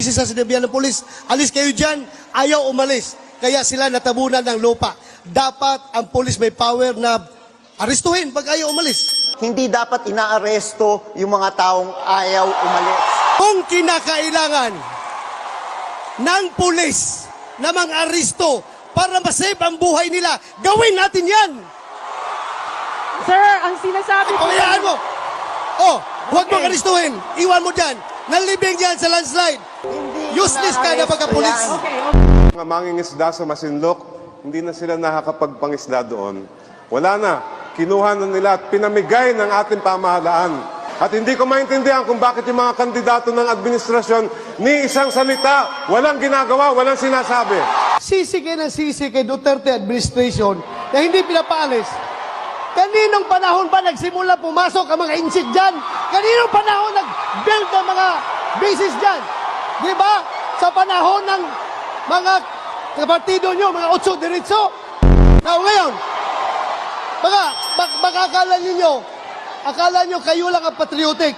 Sa sinabihan ng polis, alis kayo dyan, ayaw umalis. Kaya sila natabunan ng lupa. Dapat ang polis may power na arestuhin pag ayaw umalis. Hindi dapat inaaresto yung mga taong ayaw umalis. Kung kinakailangan ng polis na mang-aresto para masave ang buhay nila, gawin natin yan! Sir, ang sinasabi ko... Pagayaan mo! Oh, huwag mong arestuhin. Iwan mo dyan. Nalibing yan sa landslide. Useless ka na pagka-pulis. Okay. Mga mangingisda sa Masinloc, hindi na sila nakakapagpangisda doon. Wala na. Kinuha na nila at pinamigay ng ating pamahalaan. At hindi ko maintindihan kung bakit yung mga kandidato ng administrasyon ni isang salita, walang ginagawa, walang sinasabi. Sisi kay Duterte administration na hindi pinapaalis. Kaninong panahon ba nagsimula pumasok ang mga insik dyan? Kaninong panahon nag-build ng mga bases dyan? Di ba? Sa panahon ng mga partido nyo, mga otso diretso. Now ngayon, baka akala nyo kayo lang ang patriotic.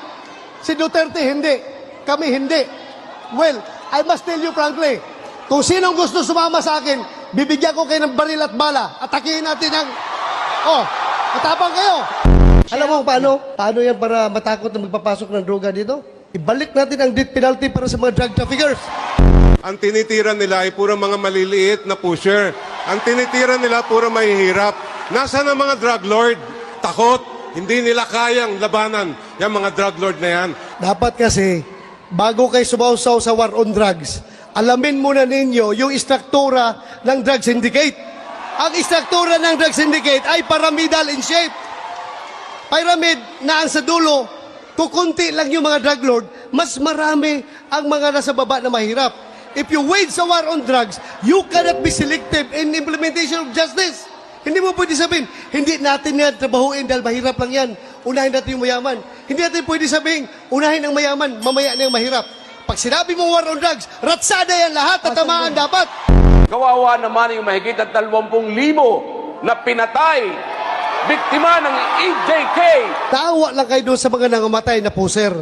Si Duterte hindi. Kami hindi. Well, I must tell you frankly, kung sinong gusto sumama sa akin, bibigyan ko kayo ng baril at bala. Atakihin natin ang... matapang kayo. Alam mo paano? Paano yan para matakot na magpapasok ng droga dito? Ibalik natin ang death penalty para sa mga drug traffickers. Ang tinitira nila ay puro mga maliliit na pusher. Ang tinitira nila puro mahihirap. Nasaan ang mga drug lord? Takot. Hindi nila kayang labanan yung mga drug lord na yan. Dapat kasi, bago kayo sumausaw sa war on drugs, alamin muna ninyo yung istruktura ng drug syndicate. Ang istruktura ng drug syndicate ay pyramidal in shape. Pyramid na ang sa dulo, kukunti lang yung mga drug lord, mas marami ang mga nasa baba na mahirap. If you wage sa war on drugs, you cannot be selective in implementation of justice. Hindi mo pwede sabihin, hindi natin yan trabahuin dahil mahirap lang yan. Unahin natin yung mayaman. Hindi natin pwede sabihin, unahin ang mayaman, mamaya na yung mahirap. Pag sinabi mo war on drugs, ratsada yan lahat, tatamaan dapat. Kawawa naman yung mahigit at 20,000 na pinatay, biktima ng EJK. Tawa lang kayo doon sa mga nangamatay na puser.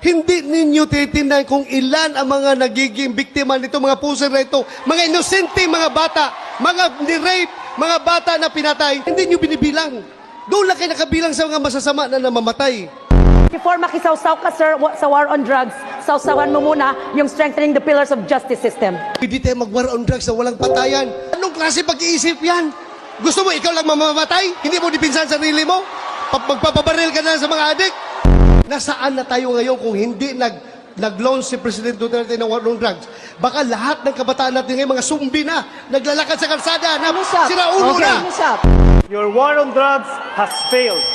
Hindi ninyo titindan kung ilan ang mga nagiging biktima nito, mga puser na ito, mga inosente, mga bata, mga ni-rape, mga bata na pinatay. Hindi nyo binibilang. Doon lang kayo nakabilang sa mga masasama na namamatay. Before makisawsaw ka, sir, sa war on drugs, sawsawan mo muna yung strengthening the pillars of justice system. Hindi tayo mag-war on drugs na walang patayan. Anong klase pag-iisip yan? Gusto mo ikaw lang mamamatay? Hindi mo dipinsan sarili mo? Magpapabaril ka na sa mga adik? Nasaan na tayo ngayon kung hindi nag-launch si President Duterte ng war on drugs? Baka lahat ng kabataan natin ngayon, mga sumbi na, naglalakad sa kalsada, na siraulo na. Your war on drugs has failed.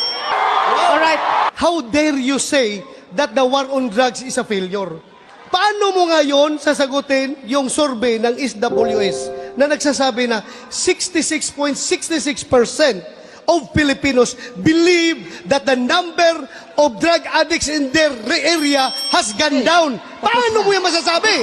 All right. How dare you say that the war on drugs is a failure? Paano mo ngayon sasagutin yung survey ng SWS na nagsasabi na 66.66% of Filipinos believe that the number of drug addicts in their area has gone down? Paano mo yan masasabi?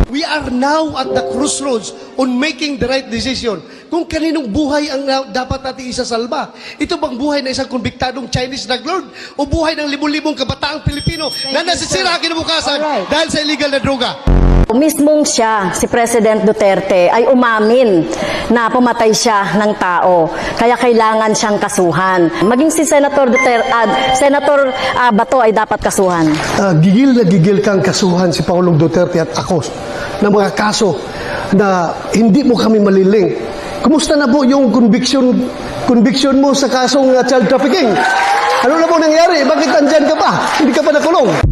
We are now at the crossroads on making the right decision. Kung kaninong buhay ang dapat natin isasalba. Ito bang buhay na isang konbiktadong Chinese drug lord? O buhay ng libu-libong kabataang Pilipino na nasisira kinabukasan dahil sa illegal na droga? Mismong siya, si President Duterte, ay umamin na pumatay siya ng tao. Kaya kailangan siyang kasuhan. Maging si Senator Senator Bato ay dapat kasuhan. Gigil na gigil kang kasuhan si Pangulong Duterte at ako ng mga kaso na hindi mo kami maliling. Kumusta na po yung conviction mo sa kasong child trafficking? Ano na po nangyari? Bakit andyan ka pa? Hindi ka pa nakulong?